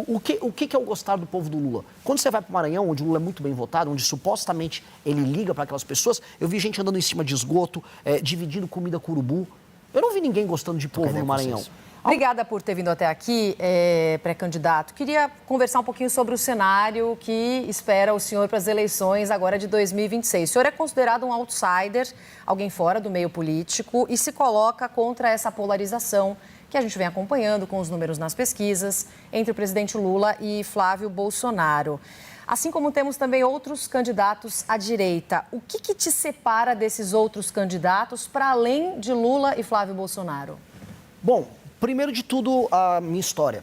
O que é o gostar do povo do Lula? Quando você vai para o Maranhão, onde o Lula é muito bem votado, onde supostamente ele liga para aquelas pessoas, eu vi gente andando em cima de esgoto, dividindo comida com urubu. Eu não vi ninguém gostando de povo no Maranhão. Obrigada por ter vindo até aqui, pré-candidato. Queria conversar um pouquinho sobre o cenário que espera o senhor para as eleições agora de 2026. O senhor é considerado um outsider, alguém fora do meio político, e se coloca contra essa polarização que a gente vem acompanhando com os números nas pesquisas entre o presidente Lula e Flávio Bolsonaro. Assim como temos também outros candidatos à direita, o que te separa desses outros candidatos para além de Lula e Flávio Bolsonaro? Bom, primeiro de tudo, a minha história.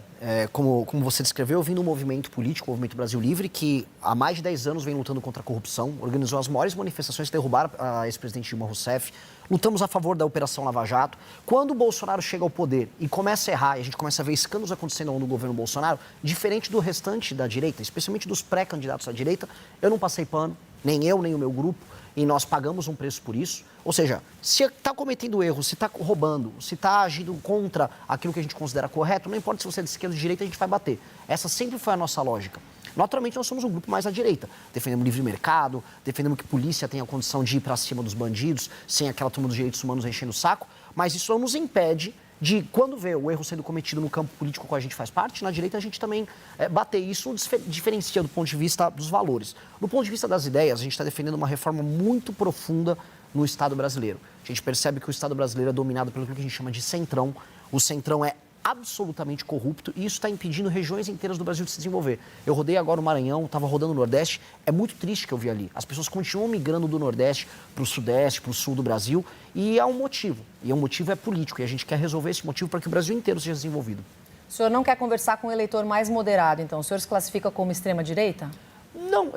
Como você descreveu, eu vim do movimento político, o Movimento Brasil Livre, que há mais de 10 anos vem lutando contra a corrupção, organizou as maiores manifestações que derrubaram a ex-presidente Dilma Rousseff, lutamos a favor da Operação Lava Jato. Quando o Bolsonaro chega ao poder e começa a errar, e a gente começa a ver escândalos acontecendo no governo Bolsonaro, diferente do restante da direita, especialmente dos pré-candidatos à direita, eu não passei pano, nem eu, nem o meu grupo, e nós pagamos um preço por isso. Ou seja, se está cometendo erro, se está roubando, se está agindo contra aquilo que a gente considera correto, não importa se você é de esquerda ou de direita, a gente vai bater. Essa sempre foi a nossa lógica. Naturalmente, nós somos um grupo mais à direita. Defendemos livre mercado, defendemos que a polícia tenha a condição de ir para cima dos bandidos, sem aquela turma dos direitos humanos enchendo o saco, mas isso não nos impede de, quando vê o erro sendo cometido no campo político que a gente faz parte, na direita a gente também bater. Isso diferencia do ponto de vista dos valores. Do ponto de vista das ideias, a gente está defendendo uma reforma muito profunda no Estado brasileiro. A gente percebe que o Estado brasileiro é dominado pelo que a gente chama de centrão. O centrão é absolutamente corrupto e isso está impedindo regiões inteiras do Brasil de se desenvolver. Eu rodei agora o Maranhão, estava rodando o Nordeste, é muito triste que eu vi ali. As pessoas continuam migrando do Nordeste para o Sudeste, para o Sul do Brasil e há um motivo. E o motivo é político e a gente quer resolver esse motivo para que o Brasil inteiro seja desenvolvido. O senhor não quer conversar com o eleitor mais moderado, então? O senhor se classifica como extrema-direita? Não,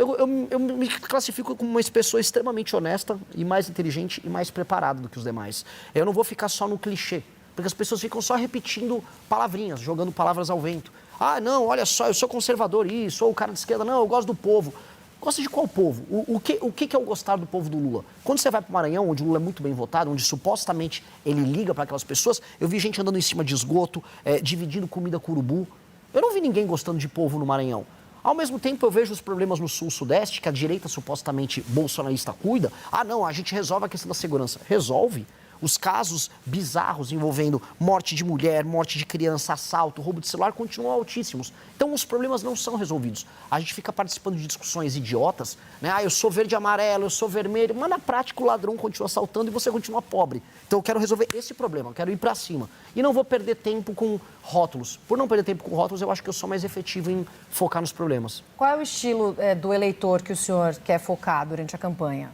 eu me classifico como uma pessoa extremamente honesta e mais inteligente e mais preparada do que os demais. Eu não vou ficar só no clichê. Porque as pessoas ficam só repetindo palavrinhas, jogando palavras ao vento. Ah, não, olha só, eu sou conservador, sou o cara de esquerda. Não, eu gosto do povo. Gosta de qual povo? O que é o gostar do povo do Lula? Quando você vai para o Maranhão, onde o Lula é muito bem votado, onde supostamente ele liga para aquelas pessoas, eu vi gente andando em cima de esgoto, dividindo comida com urubu. Eu não vi ninguém gostando de povo no Maranhão. Ao mesmo tempo, eu vejo os problemas no Sul-Sudeste, que a direita supostamente bolsonarista cuida. Ah, não, a gente resolve a questão da segurança. Resolve. Os casos bizarros envolvendo morte de mulher, morte de criança, assalto, roubo de celular continuam altíssimos. Então, os problemas não são resolvidos. A gente fica participando de discussões idiotas, né? Ah, eu sou verde e amarelo, eu sou vermelho, mas na prática o ladrão continua assaltando e você continua pobre. Então, eu quero resolver esse problema, eu quero ir para cima. E não vou perder tempo com rótulos. Por não perder tempo com rótulos, eu acho que eu sou mais efetivo em focar nos problemas. Qual é o estilo do eleitor que o senhor quer focar durante a campanha?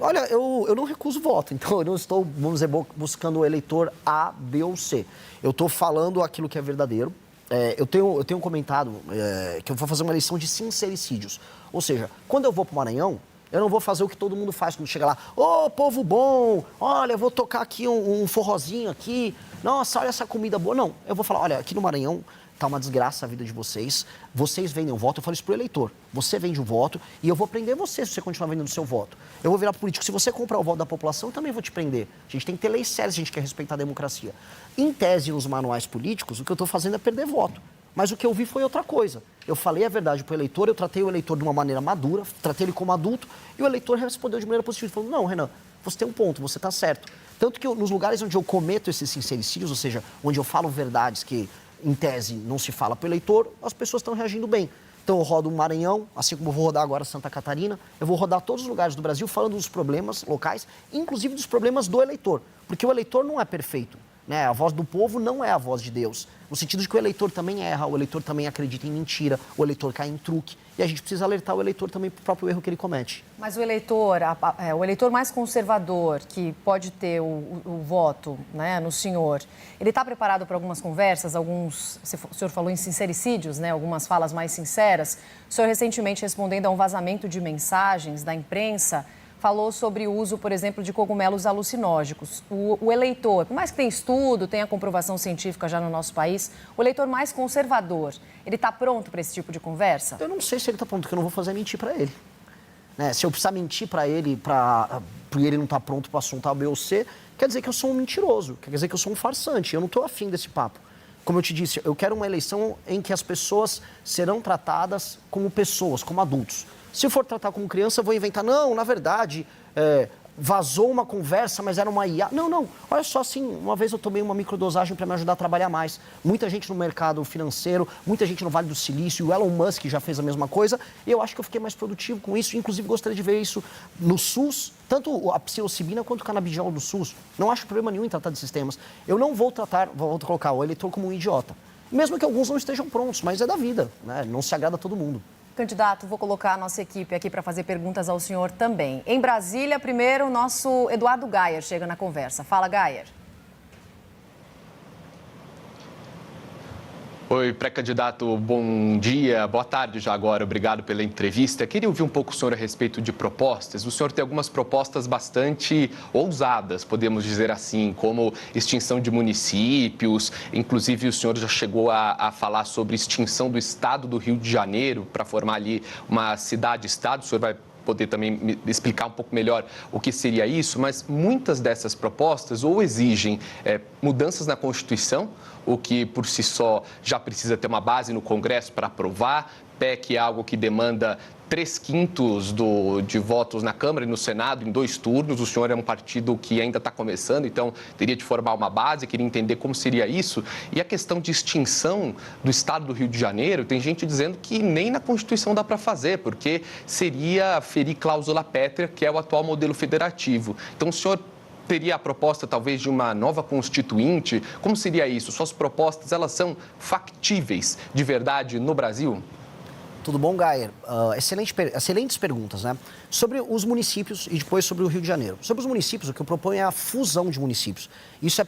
Olha, eu não recuso voto, então eu não estou, vamos dizer, buscando o eleitor A, B ou C. Eu estou falando aquilo que é verdadeiro. Eu tenho comentado que eu vou fazer uma eleição de sincericídios. Ou seja, quando eu vou para o Maranhão, eu não vou fazer o que todo mundo faz quando chega lá. Ô, povo bom, olha, eu vou tocar aqui um forrozinho aqui. Nossa, olha essa comida boa. Não, eu vou falar, olha, aqui no Maranhão tá uma desgraça a vida de vocês. Vocês vendem o voto, eu falo isso pro eleitor. Você vende o voto e eu vou prender você se você continuar vendendo o seu voto. Eu vou virar político. Se você comprar o voto da população, eu também vou te prender. A gente tem que ter leis sérias, a gente quer respeitar a democracia. Em tese, nos manuais políticos, o que eu estou fazendo é perder voto. Mas o que eu vi foi outra coisa. Eu falei a verdade pro eleitor, eu tratei o eleitor de uma maneira madura, tratei ele como adulto, e o eleitor respondeu de maneira positiva. Ele falou, não, Renan, você tem um ponto, você está certo. Tanto que nos lugares onde eu cometo esses sincericídios, ou seja, onde eu falo verdades que em tese não se fala para o eleitor, as pessoas estão reagindo bem. Então eu rodo o Maranhão, assim como eu vou rodar agora Santa Catarina, eu vou rodar todos os lugares do Brasil falando dos problemas locais, inclusive dos problemas do eleitor, porque o eleitor não é perfeito, né? A voz do povo não é a voz de Deus, no sentido de que o eleitor também erra, o eleitor também acredita em mentira, o eleitor cai em truque, e a gente precisa alertar o eleitor também para o próprio erro que ele comete. Mas o eleitor mais conservador, que pode ter o voto, né, no senhor, ele está preparado para algumas conversas, o senhor falou em sincericídios, né, algumas falas mais sinceras. O senhor recentemente, respondendo a um vazamento de mensagens da imprensa, falou sobre o uso, por exemplo, de cogumelos alucinógenos. O eleitor, por mais que tenha estudo, tenha comprovação científica já no nosso país, o eleitor mais conservador, ele está pronto para esse tipo de conversa? Eu não sei se ele está pronto, porque eu não vou fazer mentir para ele. Né? Se eu precisar mentir para ele, porque ele não está pronto para assunto A, B ou C, quer dizer que eu sou um mentiroso, quer dizer que eu sou um farsante. Eu não estou afim desse papo. como eu te disse, eu quero uma eleição em que as pessoas serão tratadas como pessoas, como adultos. Se for tratar como criança, eu vou inventar, não, na verdade, vazou uma conversa, mas era uma IA. Não, olha só, assim, uma vez eu tomei uma microdosagem para me ajudar a trabalhar mais. Muita gente no mercado financeiro, muita gente no Vale do Silício, o Elon Musk já fez a mesma coisa, e eu acho que eu fiquei mais produtivo com isso, inclusive gostaria de ver isso no SUS, tanto a psilocibina quanto o canabidiol do SUS. Não acho problema nenhum em tratar de sistemas. Eu não vou colocar o eleitor como um idiota. Mesmo que alguns não estejam prontos, mas é da vida, né? Não se agrada a todo mundo. Candidato, vou colocar a nossa equipe aqui para fazer perguntas ao senhor também. Em Brasília, primeiro, o nosso Eduardo Gayer chega na conversa. Fala, Gayer. Oi, pré-candidato, bom dia, boa tarde já agora, obrigado pela entrevista. Queria ouvir um pouco o senhor a respeito de propostas. O senhor tem algumas propostas bastante ousadas, podemos dizer assim, como extinção de municípios, inclusive o senhor já chegou a falar sobre extinção do estado do Rio de Janeiro para formar ali uma cidade-estado. O senhor vai poder também me explicar um pouco melhor o que seria isso, mas muitas dessas propostas ou exigem mudanças na Constituição, o que por si só já precisa ter uma base no Congresso para aprovar. PEC é algo que demanda 3/5 de votos na Câmara e no Senado em 2 turnos. O senhor é um partido que ainda está começando, então teria de formar uma base, queria entender como seria isso. E a questão de extinção do Estado do Rio de Janeiro, tem gente dizendo que nem na Constituição dá para fazer, porque seria ferir cláusula pétrea, que é o atual modelo federativo. Então o senhor teria a proposta, talvez, de uma nova constituinte? Como seria isso? Suas propostas, elas factíveis de verdade no Brasil? Tudo bom, Gayer? Excelentes perguntas, né? Sobre os municípios e depois sobre o Rio de Janeiro. Sobre os municípios, o que eu proponho é a fusão de municípios. Isso é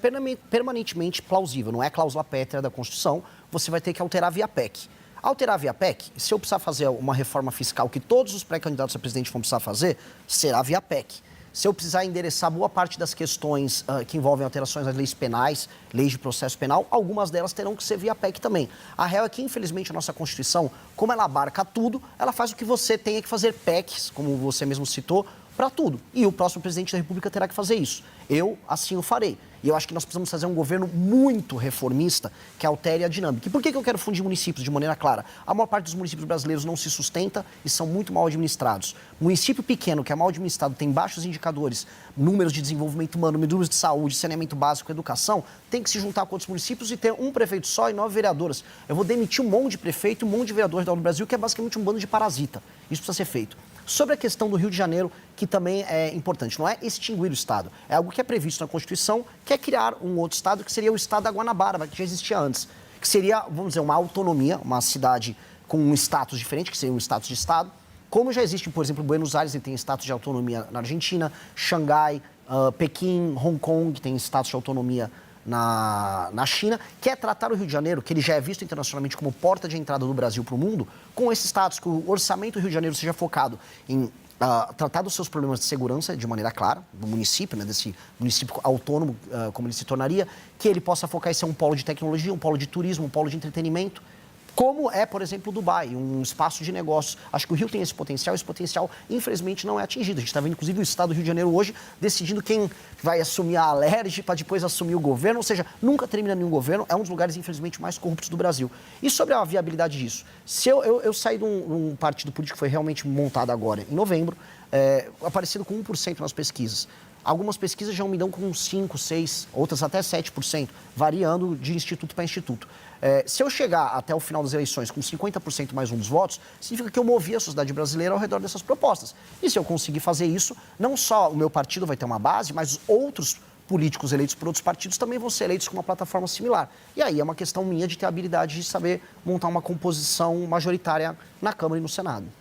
permanentemente plausível, não é cláusula pétrea da Constituição, você vai ter que alterar via PEC. Alterar via PEC, se eu precisar fazer uma reforma fiscal que todos os pré-candidatos a presidente vão precisar fazer, será via PEC. Se eu precisar endereçar boa parte das questões que envolvem alterações nas leis penais, leis de processo penal, algumas delas terão que ser via PEC também. A real é que, infelizmente, a nossa Constituição, como ela abarca tudo, ela faz o que você tenha que fazer PECs, como você mesmo citou, para tudo. E o próximo presidente da República terá que fazer isso. Eu, assim, o farei. E eu acho que nós precisamos fazer um governo muito reformista que altere a dinâmica. E por que eu quero fundir municípios de maneira clara? A maior parte dos municípios brasileiros não se sustenta e são muito mal administrados. Município pequeno, que é mal administrado, tem baixos indicadores, números de desenvolvimento humano, números de saúde, saneamento básico, educação, tem que se juntar com outros municípios e ter um prefeito só e 9 vereadoras. Eu vou demitir um monte de prefeito e um monte de vereadores do Brasil, que é basicamente um bando de parasita. Isso precisa ser feito. Sobre a questão do Rio de Janeiro, que também é importante, não é extinguir o Estado, é algo que é previsto na Constituição, que é criar um outro Estado, que seria o Estado da Guanabara, que já existia antes, que seria, vamos dizer, uma autonomia, uma cidade com um status diferente, que seria um status de Estado, como já existe, por exemplo, Buenos Aires, ele tem status de autonomia na Argentina, Xangai, Pequim, Hong Kong, tem status de autonomia na China, que é tratar o Rio de Janeiro, que ele já é visto internacionalmente como porta de entrada do Brasil para o mundo, com esse status, que o orçamento do Rio de Janeiro seja focado em tratar dos seus problemas de segurança de maneira clara, do município, né, desse município autônomo, como ele se tornaria, que ele possa focar em ser um polo de tecnologia, um polo de turismo, um polo de entretenimento, como é, por exemplo, Dubai, um espaço de negócios. Acho que o Rio tem esse potencial, infelizmente, não é atingido. A gente está vendo, inclusive, o Estado do Rio de Janeiro hoje decidindo quem vai assumir a Alerj para depois assumir o governo, ou seja, nunca termina nenhum governo, é um dos lugares, infelizmente, mais corruptos do Brasil. E sobre a viabilidade disso? Se eu saí de um partido político que foi realmente montado agora, em novembro, aparecendo com 1% nas pesquisas. Algumas pesquisas já me dão com 5%, 6%, outras até 7%, variando de instituto para instituto. Se eu chegar até o final das eleições com 50% mais um dos votos, significa que eu movi a sociedade brasileira ao redor dessas propostas. E se eu conseguir fazer isso, não só o meu partido vai ter uma base, mas os outros políticos eleitos por outros partidos também vão ser eleitos com uma plataforma similar. E aí é uma questão minha de ter a habilidade de saber montar uma composição majoritária na Câmara e no Senado.